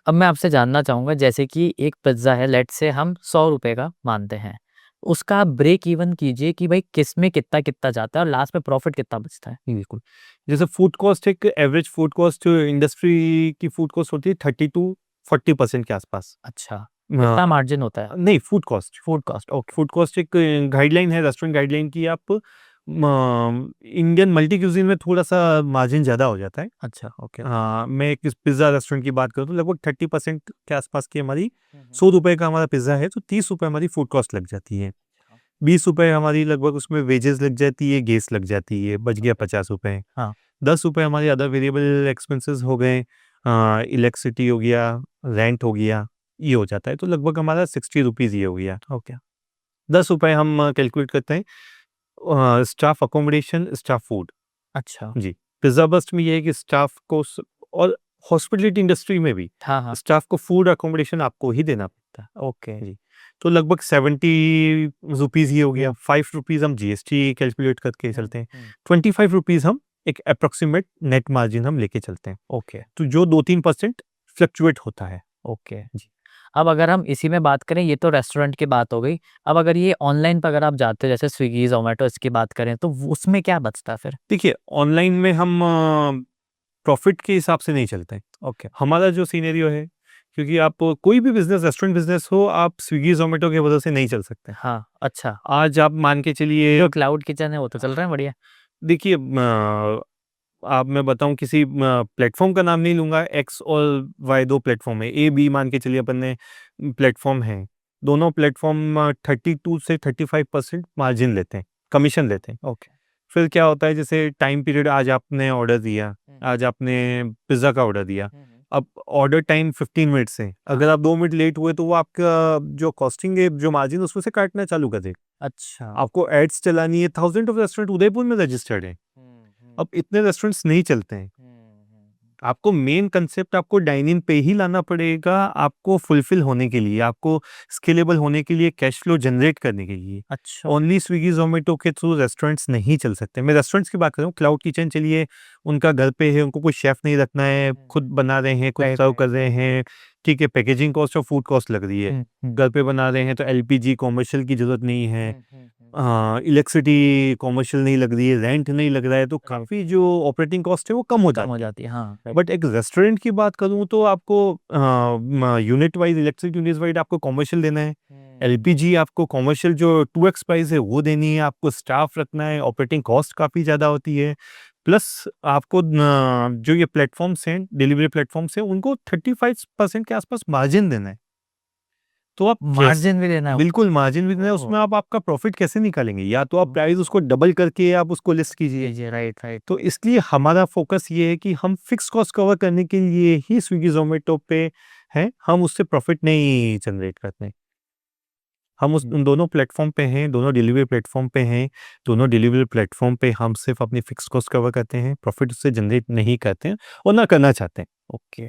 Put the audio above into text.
अब मैं आपसे जानना चाहूँगा जैसे कि एक पिज़्ज़ा है लेट्स से हम ₹100 का मानते हैं। उसका आप ब्रेक इवन कीजिए कि भाई किसमें कितना-कितना जाता है और लास्ट में प्रॉफ़िट कितना बचता है? जी, बिल्कुल। जैसे फूड कॉस्ट एक एवरेज फूड कॉस्ट इंडस्ट्री की फूड कॉस्ट होती है 30 टू 40% के आसपास। अच्छा, अ, कितना मार्जिन होता है? नहीं food cost. Food cost okay. Food cost एक गाइडलाइन है रेस्टोरेंट गाइडलाइन की आप इंडियन मल्टी क्यूज़ीन में थोड़ा-सा मार्जिन ज़्यादा हो जाता है। अच्छा, ओके। मैं एक पिज़्ज़ा रेस्टोरेंट की बात करूँ तो लगभग 30% के आसपास की हमारी हुँ, हुँ। ₹100 का हमारा पिज़्ज़ा है तो ₹30 हमारी फूड कॉस्ट लग जाती है। अच्छा। ₹20 हमारी लगभग उसमें वेजेस लग जाती है, गैस लग जाती है, बच गया ओके। ₹50। हाँ, ₹10 हमारे अदर वेरिएबल एक्सपेंसेस हो गए, इलेक्ट्रिसिटी हो गया, रेंट हो गया, ये हो जाता है तो लगभग हमारा ₹60 ये हो गया। ओके। ₹10 हम कैलकुलेट करते हैं स्टाफ अकोमोडेशन, स्टाफ फूड। अच्छा। जी, पिज़्ज़ा बस्ट में ये है कि स्टाफ को और हॉस्पिटैलिटी इंडस्ट्री में भी हाँ, हाँ। स्टाफ को फूड अकोमोडेशन आपको ही देना पड़ता है। ओके। जी, तो लगभग ₹70 ये हो गया, हुँ, ₹5 हम जीएसटी कैलकुलेट करके हुँ, चलते हैं, हुँ। ₹25 हम एक एप्रोक्सिमेट नेट मार्जिन हम लेके चलते हैं, ओके, तो जो 2-3% फ्लक्चुएट होता है। ओके। जी। अब अगर हम इसी में बात करें ये तो रेस्टोरेंट की बात हो गई। अब अगर ये ऑनलाइन पे अगर आप जाते हो जैसे स्विगी, ज़ोमैटो इसकी बात करें तो वो उसमें क्या बचता है फिर? देखिए, ऑनलाइन में हम प्रॉफ़िट के हिसाब से नहीं चलते हैं। ओके। हमारा जो सिनेरियो है, क्योंकि आप कोई भी बिज़नेस रेस्टोरेंट बिज़नेस हो, आप स्विगी, ज़ोमैटो की वजह से नहीं चल सकते। हाँ, अच्छा। आज आप मान के चलिए जो क्लाउड किचन है वो तो चल रहे हैं बढ़िया। देखिए आप मैं बताऊँ किसी प्लेटफ़ॉर्म का नाम नहीं लूँगा, एक्स और वाई 2 प्लेटफ़ॉर्म है। ए, बी मान के चलिए अपन ने प्लेटफ़ॉर्म हैं। दोनों प्लेटफ़ॉर्म 32 से 35% मार्जिन लेते हैं, कमीशन लेते हैं। ओके। फिर क्या होता है जैसे टाइम पीरियड आज आपने ऑर्डर दिया, हुँ, आज आपने पिज़्ज़ा का ऑर्डर दिया, हुँ, हुँ। अब ऑर्डर टाइम 15 मिनट्स है, हाँ, अगर आप 2 मिनट लेट हुए तो वो आपका जो कॉस्टिंग है, जो मार्जिन उसमें से काटना चालू कर देगा। अच्छा। आपको एड्स चलानी है, थाउज़ेंड ऑफ रेस्टोरेंट उदयपुर में रजिस्टर्ड हैं। हुँ, हुँ, अब इतने रेस्टोरेंट्स नहीं चलते हैं। हुँ, हुँ। आपको मेन कांसेप्ट आपको डाइन इन पे ही लाना पड़ेगा, आपको फुलफिल होने के लिए, आपको स्केलेबल होने के लिए, कैश फ्लो जनरेट करने के लिए। अच्छा। ओनली स्विगी, ज़ोमैटो के थ्रू रेस्टोरेंट्स नहीं चल सकते। मैं रेस्टोरेंट्स की बात कर रहा हूँ, क्लाउड किचन चलिए, उनका घर पे है, उनको कोई शेफ़ नहीं रखना है, हुँ, खुद हुँ। बना रहे हैं, खुद राइट, सर्व राइट। कर रहे हैं, ठीक है, पैकेजिंग कॉस्ट और फूड कॉस्ट लग रही है। हुँ, हुँ। घर पे बना रहे हैं तो एलपीजी, कमर्शियल की ज़रूरत नहीं है। हुँ, हुँ, हुँ। इलेक्ट्रिसिटी कॉमर्शियल नहीं लग रही है, रेंट नहीं लग रहा है, तो राइट, काफ़ी जो ऑपरेटिंग कॉस्ट है वो कम हो कम हो जाती है। जाती है। हाँ, राइट। बट एक रेस्टोरेंट की बात करूँ तो आपको unit wise electric unit wise आपको कमर्शियल देना है। हुँ, एलपीजी आपको कमर्शियल जो 2x प्राइस है वो देनी है, आपको स्टाफ रखना है, ऑपरेटिंग कॉस्ट काफ़ी ज़्यादा होती है। प्लस आपको जो ये प्लेटफ़ॉर्म्स हैं, डिलीवरी प्लेटफ़ॉर्म्स हैं, उनको 35% के आसपास मार्जिन देना है। तो आप कैसे मार्जिन भी देना है। बिल्कुल मार्जिन भी देना है, ओह! उसमें आप आपका प्रॉफ़िट कैसे निकालेंगे? या तो आप हुँ। प्राइस उसको डबल करके आप उसको लिस्ट कीजिए। जी, राइट, राइट। तो इसलिए हमारा फ़ोकस ये है कि हम फ़िक्स कॉस्ट कवर करने के लिए ही स्विगी, ज़ोमैटो पे हैं, हम उससे प्रॉफ़िट नहीं जनरेट करते हैं। हम उस हुँ। उन दोनों प्लेटफ़ॉर्म पे हैं, दोनों डिलीवरी प्लेटफ़ॉर्म पे हैं, दोनों डिलीवरी प्लेटफ़ॉर्म पे हम सिर्फ़ अपनी फ़िक्स कॉस्ट कवर करते हैं, प्रॉफ़िट उससे जनरेट नहीं करते हैं और ना करना चाहते हैं। ओके।